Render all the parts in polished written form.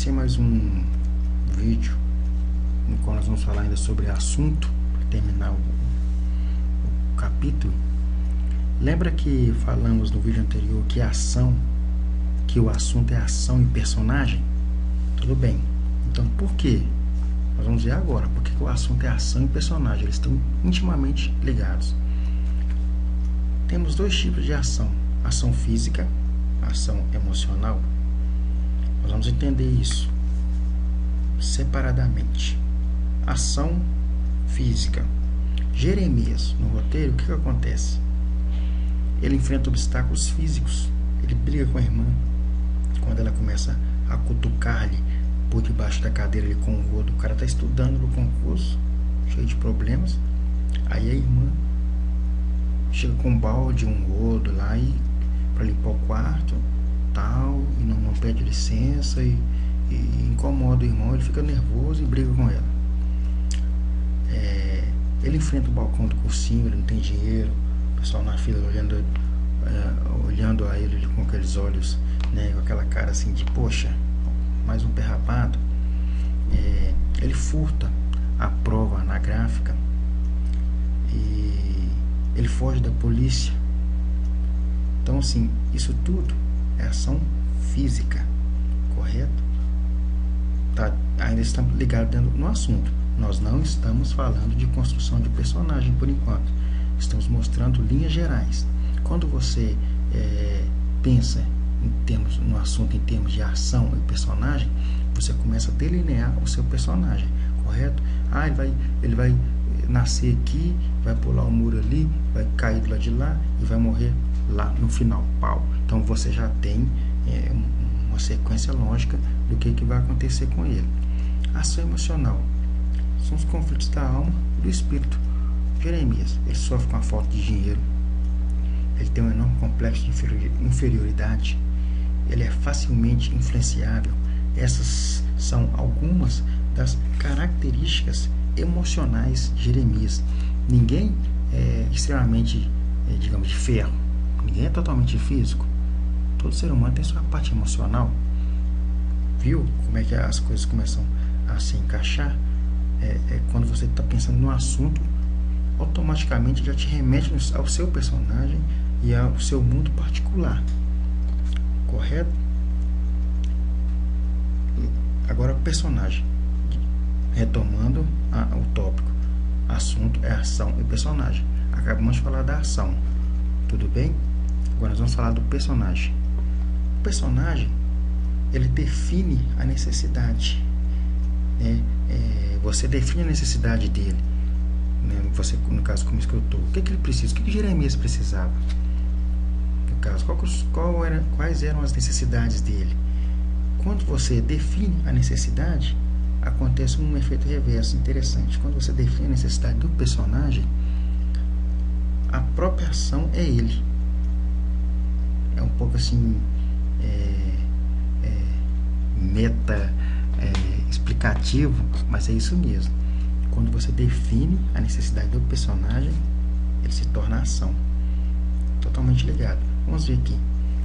esse é mais um vídeo no qual nós vamos falar ainda sobre assunto, para terminar o capítulo. Lembra que falamos no vídeo anterior que o assunto é ação e personagem? Tudo bem. Então, por quê? Nós vamos ver agora porque o assunto é ação e personagem. Eles estão intimamente ligados. Temos dois tipos de ação: ação física, ação emocional. Nós vamos entender isso separadamente. Ação física. Jeremias, no roteiro, o que acontece? Ele enfrenta obstáculos físicos. Ele briga com a irmã. Quando ela começa a cutucar-lhe por debaixo da cadeira ali com o rodo, o cara está estudando no concurso, cheio de problemas. Aí a irmã chega com um balde, um rodo lá para limpar o quarto, tal, e não pede licença e incomoda o irmão. Ele fica nervoso e briga com ela. Ele enfrenta o balcão do cursinho, ele não tem dinheiro, o pessoal na fila olhando a ele com aqueles olhos, né, com aquela cara assim de poxa, mais um perrapado. Ele furta a prova na gráfica e ele foge da polícia. Então, assim, isso tudo é ação física, correto? Tá, ainda está ligado no assunto. Nós não estamos falando de construção de personagem por enquanto. Estamos mostrando linhas gerais. Quando você pensa no assunto em termos de ação e personagem, você começa a delinear o seu personagem, correto? Ele vai nascer aqui, vai pular o muro ali, vai cair do lado de lá e vai morrer lá no final, pau. Então você já tem uma sequência lógica do que vai acontecer com ele. Ação emocional são os conflitos da alma e do espírito. Jeremias, ele sofre com a falta de dinheiro, ele tem um enorme complexo de inferioridade, ele é facilmente influenciável. Essas são algumas das características emocionais de Jeremias. Ninguém é extremamente, digamos, de ferro, ninguém é totalmente físico. Todo ser humano tem sua parte emocional. Viu como é que as coisas começam a se encaixar? Quando você está pensando no assunto, automaticamente já te remete ao seu personagem e ao seu mundo particular, correto? Agora, personagem, retomando o tópico, assunto é ação e personagem. Acabamos de falar da ação, tudo bem? Agora nós vamos falar do personagem. O personagem, ele define a necessidade, né? Você define a necessidade dele, né? Você, no caso, como escritor, o que ele precisa? O que Jeremias precisava? No caso, quais eram as necessidades dele? Quando você define a necessidade, acontece um efeito reverso interessante. Quando você define a necessidade do personagem, a própria ação é ele. É um pouco assim meta explicativo, mas é isso mesmo. Quando você define a necessidade do personagem, ele se torna ação. Totalmente ligado. Vamos ver aqui.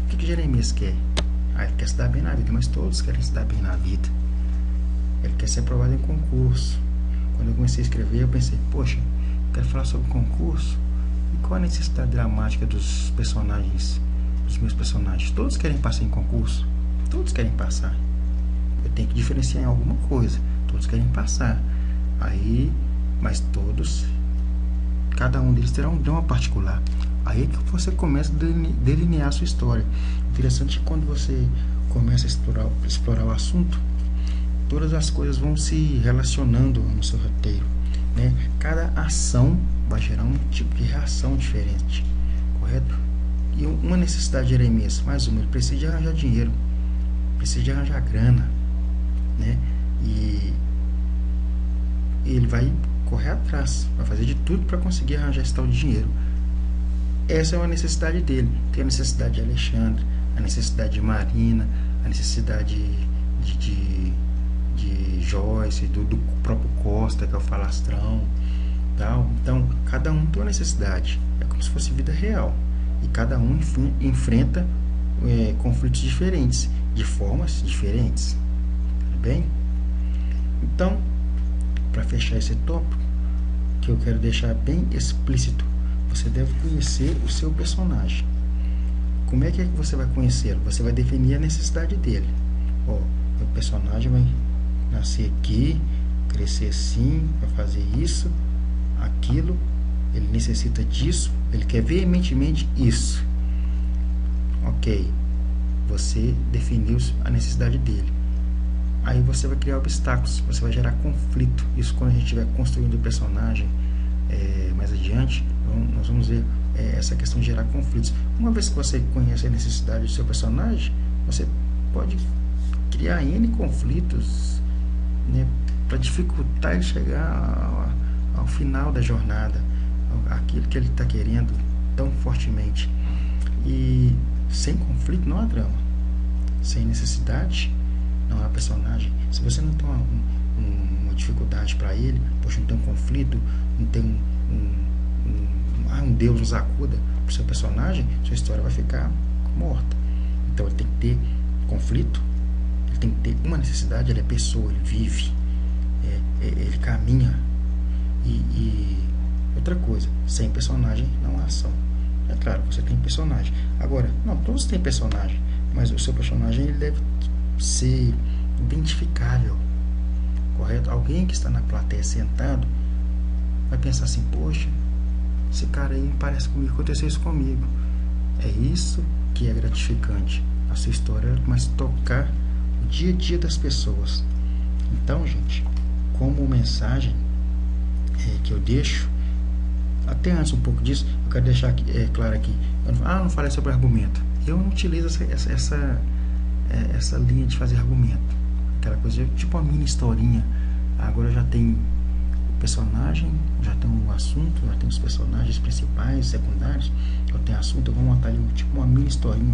O que Jeremias quer? Ele quer se dar bem na vida, mas todos querem se dar bem na vida. Ele quer ser aprovado em concurso. Quando eu comecei a escrever, eu pensei, poxa, eu quero falar sobre concurso. E qual a necessidade dramática dos personagens, dos meus personagens? Todos querem passar em concurso. Todos querem passar. Eu tenho que diferenciar em alguma coisa. Todos querem passar. Mas todos, cada um deles terá um drama particular. Aí é que você começa a delinear a sua história. Interessante que quando você começa a explorar o assunto, todas as coisas vão se relacionando no seu roteiro, né? Cada ação vai gerar um tipo de reação diferente, correto? E uma necessidade de Jeremias, mais uma, ele precisa de arranjar dinheiro, precisa de arranjar grana, né? E ele vai correr atrás, vai fazer de tudo para conseguir arranjar esse tal de dinheiro. Essa é uma necessidade dele. Tem a necessidade de Alexandre, a necessidade de Marina, a necessidade de Joyce, do próprio Costa, que é o falastrão, tal. Então, cada um tem uma necessidade. É como se fosse vida real. E cada um enfrenta conflitos diferentes, de formas diferentes. bem? Então, para fechar esse tópico, que eu quero deixar bem explícito, você deve conhecer o seu personagem. Como é que você vai conhecê-lo? Você vai definir a necessidade dele. Meu personagem vai nascer aqui, crescer assim, vai fazer isso, aquilo, ele necessita disso, ele quer veementemente isso. Ok, você definiu a necessidade dele. Aí você vai criar obstáculos, você vai gerar conflito. Isso quando a gente estiver construindo o personagem mais adiante, nós vamos ver essa questão de gerar conflitos. Uma vez que você conhece a necessidade do seu personagem, você pode criar N conflitos, né, para dificultar ele chegar ao final da jornada, aquilo que ele está querendo tão fortemente. E sem conflito não há drama, sem necessidade não há personagem. Se você não tem uma dificuldade para ele, poxa, não tem um conflito, não tem um Deus nos acuda para o seu personagem, sua história vai ficar morta. Então ele tem que ter conflito, ele tem que ter uma necessidade, ele é pessoa, ele vive, ele caminha. E outra coisa, sem personagem não há ação. É claro, você tem personagem. Agora, não, todos têm personagem, mas o seu personagem ele deve ser identificável, correto? Alguém que está na plateia sentado vai pensar assim, poxa, esse cara aí parece comigo, aconteceu isso comigo. É isso que é gratificante. A sua história começa a tocar o dia a dia das pessoas. Então, gente, como mensagem que eu deixo, até antes um pouco disso, eu quero deixar claro aqui, eu não falei sobre argumento. Eu não utilizo essa linha de fazer argumento, aquela coisa tipo uma mini historinha. Agora já tem o personagem, já tem o assunto, já tem os personagens principais, secundários, eu tenho assunto, eu vou montar ali tipo uma mini historinha,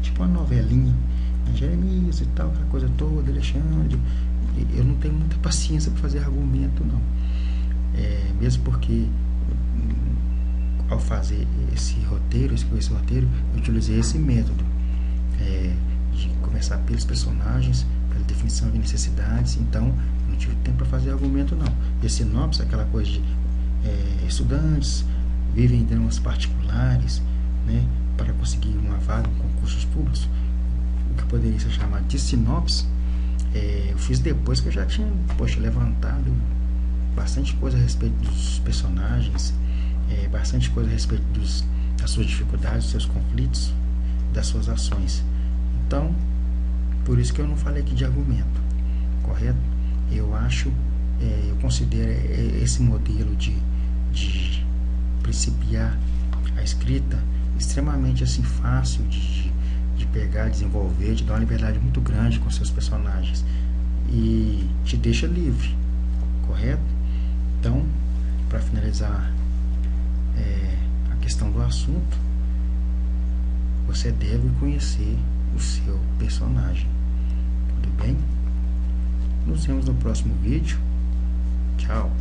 tipo uma novelinha, Jeremias e tal, aquela coisa toda, Alexandre. Eu não tenho muita paciência para fazer argumento, não. Mesmo porque ao fazer escrever esse roteiro, eu utilizei esse método de começar pelos personagens, pela definição de necessidades. Então eu não tive tempo para fazer argumento, não. E a sinopse, aquela coisa de estudantes vivem em dramas particulares, né, para conseguir uma vaga em concursos públicos, o que poderia ser chamado de sinopse, eu fiz depois que eu já tinha levantado bastante coisa a respeito dos personagens, bastante coisa a respeito das suas dificuldades, dos seus conflitos, das suas ações. Então, por isso que eu não falei aqui de argumento, correto? Eu acho, eu considero esse modelo de principiar a escrita extremamente assim fácil de pegar, desenvolver, te dá uma liberdade muito grande com seus personagens e te deixa livre, correto? Então, para finalizar a questão do assunto, você deve conhecer o seu personagem. Tudo bem? Nos vemos no próximo vídeo. Tchau.